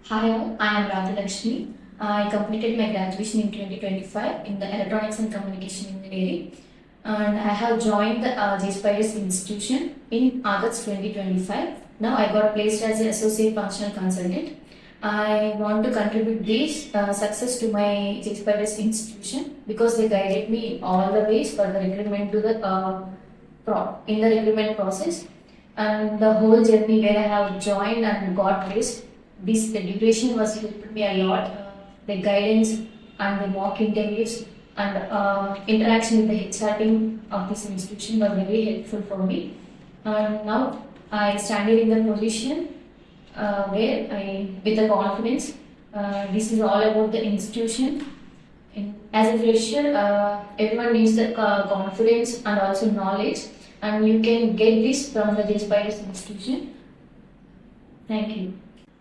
Hi all, I am RAJYA LAKSHMI. I completed my graduation in 2025 in the Electronics and Communication Engineering, and I have joined the Jspiders institution in August 2025. Now I got placed as an associate functional consultant. I want to contribute this success to my Jspiders institution because they guided me in all the ways for the recruitment to the in the recruitment process, and the whole journey where I have joined and got placed. This education was helped me a lot. The guidance and the mock interviews and interaction with the HR team of this institution was very helpful for me. And now I stand in the position where I, with the confidence, this is all about the institution. As a fresher, everyone needs the confidence and also knowledge, and you can get this from the Jspiders institution. Thank you.